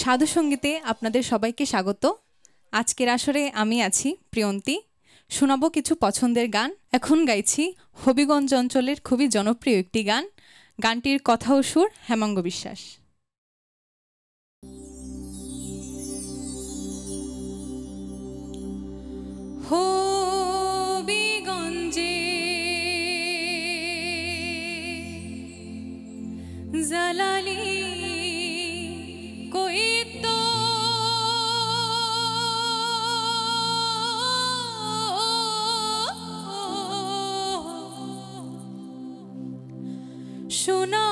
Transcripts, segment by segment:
সাধু সঙ্গীতে আপনাদের সবাইকে স্বাগত। আজকের আসরে আমি আছি প্রিয়ন্তী। শোনাবো কিছু পছন্দের গান। এখন গাইছি হবিগঞ্জ অঞ্চলের খুবই জনপ্রিয় একটি গান। গানটির কথা ও সুর হেমাঙ্গ বিশ্বাস। হবিগঞ্জে জালালি কইতো সোনা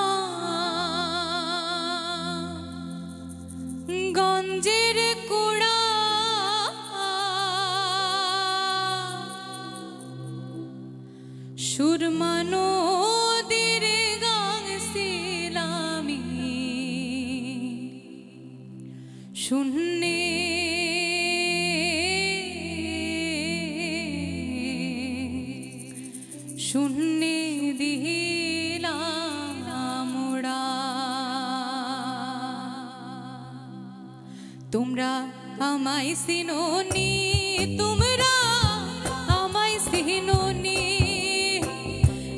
গঞ্জের কুড়া সুরমা নদীর গান ছিলামি শূন্যে শূন্যে দিলাম ওড়া। তোমরা আমায় চিনোনি, তোমরা আমায় চিনোনি,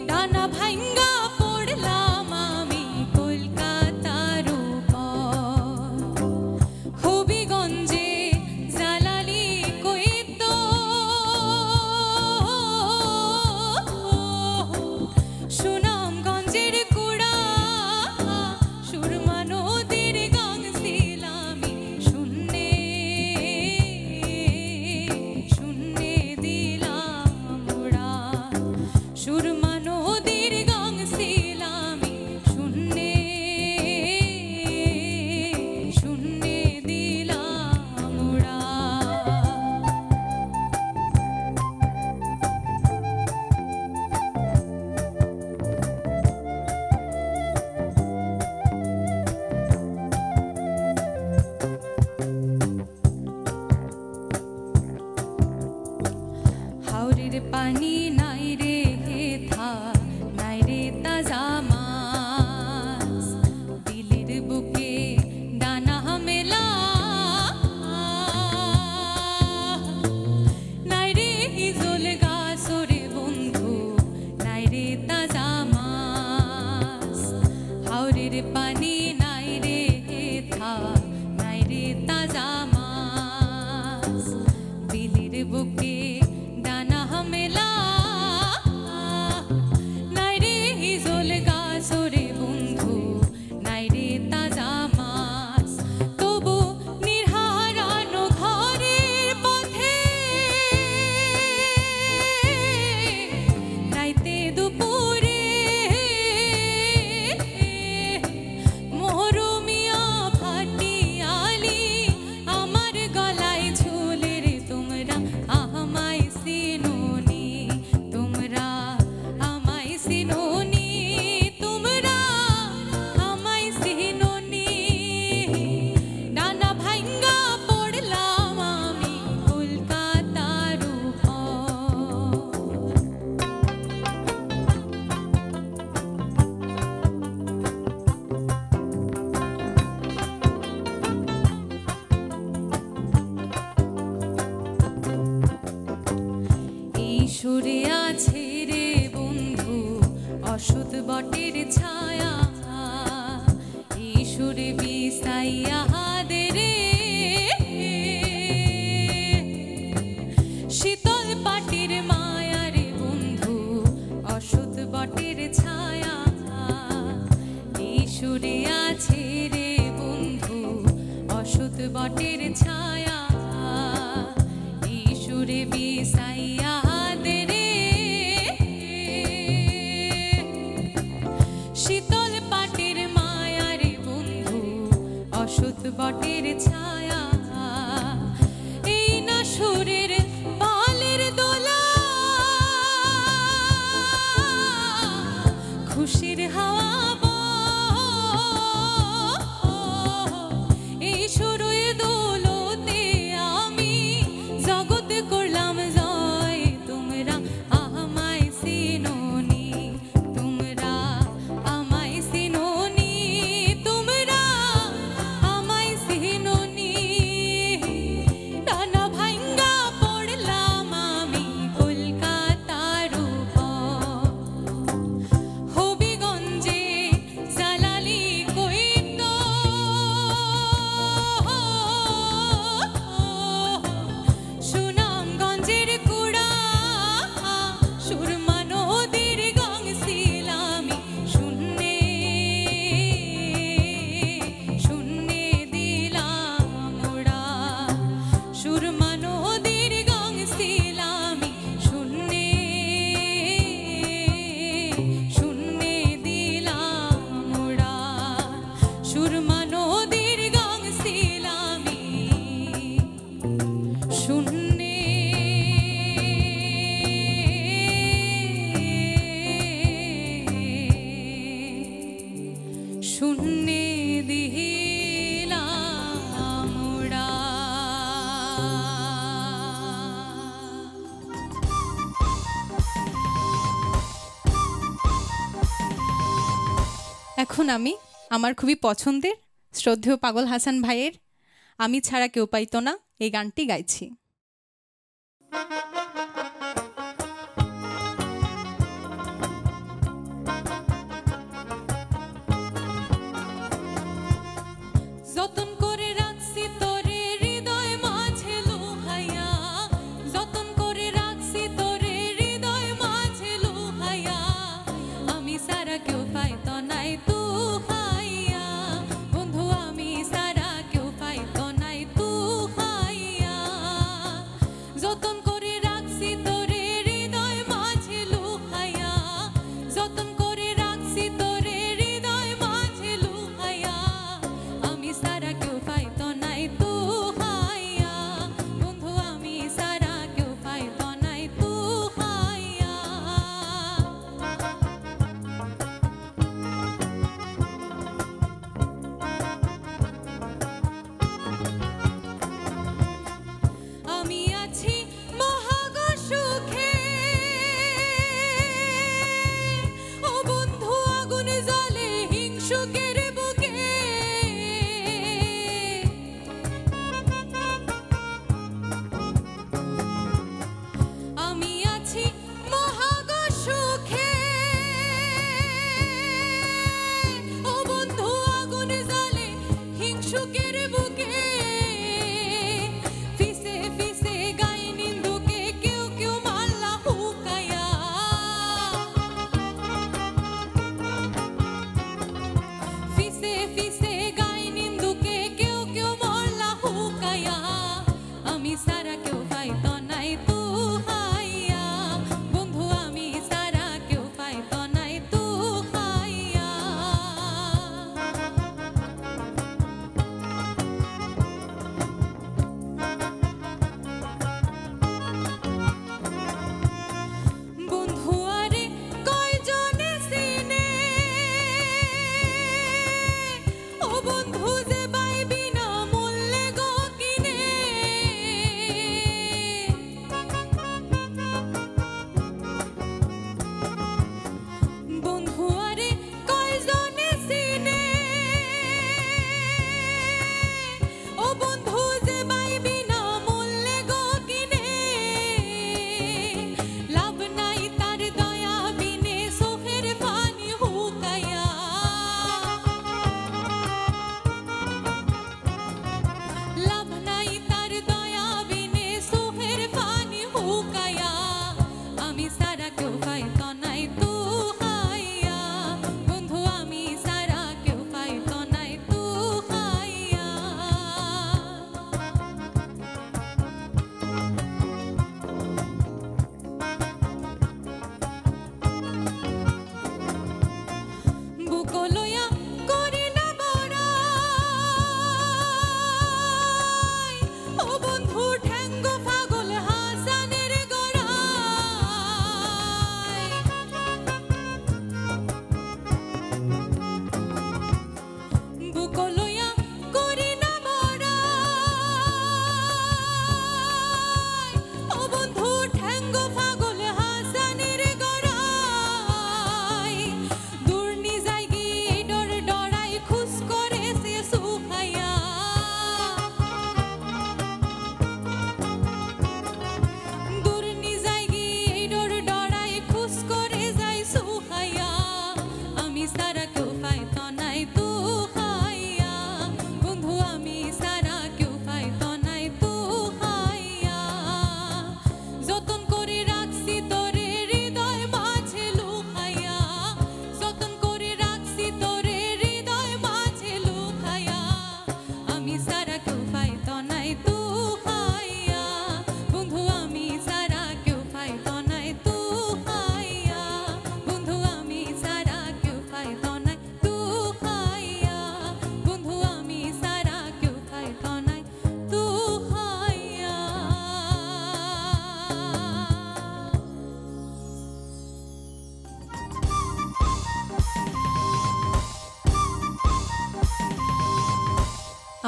ডানা ভাঙ্গা পড়লাম আমি কলকাতার উপর। হবিগঞ্জে জালালি কইতো সুনামগঞ্জের কুড়া সুরমা নদীর গান ছিলামি শূন্যে শূন্যে দিলাম ওড়া। সুরমা নদীর গান ছিলামি শূন্যে শূন্যে দিলাম ওড়া। হাওরের পানি নাই রে হেথা, নাই রে তাজা মাছ, দিলের বুকে ডানা মেলা নাই রে হিজল গাছ রে বন্ধু, নাই রে তাজা মাছ। হাওরের পানি নাই রে হেথা, নাই রে তাজা মাছ, দিলের বুকে ডানা মেলা নাই রে হিজল গাছ রে বন্ধু, নাই রে তাজা মাছ। তবু নির্হারানো ঘরের পথে রাইতে দুপুরে মরমিয়া ফাটিয়ালি আমার গলায় ঝুলে রে। তোমরা আমায় চিনোনি, তোমরা আমায় চিনোনি, তোমরা আমায় চিনোনি, ডানা ভাঙ্গা পড়লাম আমি কলকাতার উপর। এই সুরে আছে রে বন্ধু অসুধ বটের ছায়া, এই সুরে বিষাইয়া দে রে শীতল পাটির মায়া রে বন্ধু অসুধ বটের ছায়া। এই সুরে আছে রে বন্ধু অসুধ বটের ছায়া, এই সুরে বিষাইয়া দে রে শীতল পাটির মায়া রে বন্ধু অসুধ বটের ছায়া। এই না সুরের পালের দোলা খুশির হাওয়া এই সুরের দোলতে আমি জগৎ করলাম জয়। তোমরা আমায় চিনোনি, তোমরা আমায় চিনোনি, তোমরা আমায় চিনোনি। সুরমা নদীর গান ছিলামি শূন্যে শূন্যে দিলাম উড়া। এখন আমি আমার খুবই পছন্দের শ্রদ্ধেয় পাগল হাসান ভাইয়ের আমি ছাড়া কেউ পাইতো না এই গানটি গাইছি। যতন করে রাখছি তোরে হৃদয় মাঝে লুহাইয়া, যতন করে রাখছি তোরে হৃদয় মাঝে লুহাইয়া, আমি সারা কেউ পাইতো নাই তু হাইয়া, বন্ধু আমি সারা কেউ পাইতো নাই তু হাইয়া। যতন করে রাখছি তোরে হৃদয় মাঝে লুহাইয়া, যতন করে রাখছি তোরে হৃদয় মাঝে লুহাইয়া, আমি সারা কেউ পাইতো নাই তু হাইয়া, বন্ধু আমি সারা কেউ পাইতো নাই তু হাইয়া। আমি আছি মহাগো সুখে, ও বন্ধু আগুন জ্বলে হিংসুকের বুকে, আমি আছি মহাগো সুখে, ও বন্ধু আগুন জ্বলে হিংসুকের বুকে, ফিসে ফিসে গাই নিন্দুকে কেউ কেউ মাল্লা হুকাইয়া, ফিসে ফিসে গাই নিন্দুকে কেউ কেউ মাল্লা হুকাইয়া, আমি সারা কেউ পাইতো নাই তু হাইয়া, বন্ধু আমি সারা কেউ পাইতো নাই তু হাইয়া। বন্ধু আরে কয়জনে চিনে, ও বন্ধু যে পাইবি না মূল্যে গো কিনে, বন্ধু আরে কয়জনে চিনে, ও বন্ধু যে পাইবি না মূল্যে গো কিনে, লাভ নাই তার দয়া বিনে চোখের পানি হুকাইয়া,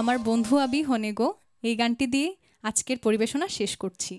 আমার বন্ধু আবি হনে গো এই গানটি দিয়ে আজকের পরিবেশনা শেষ করছি।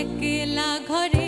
একলা ঘরে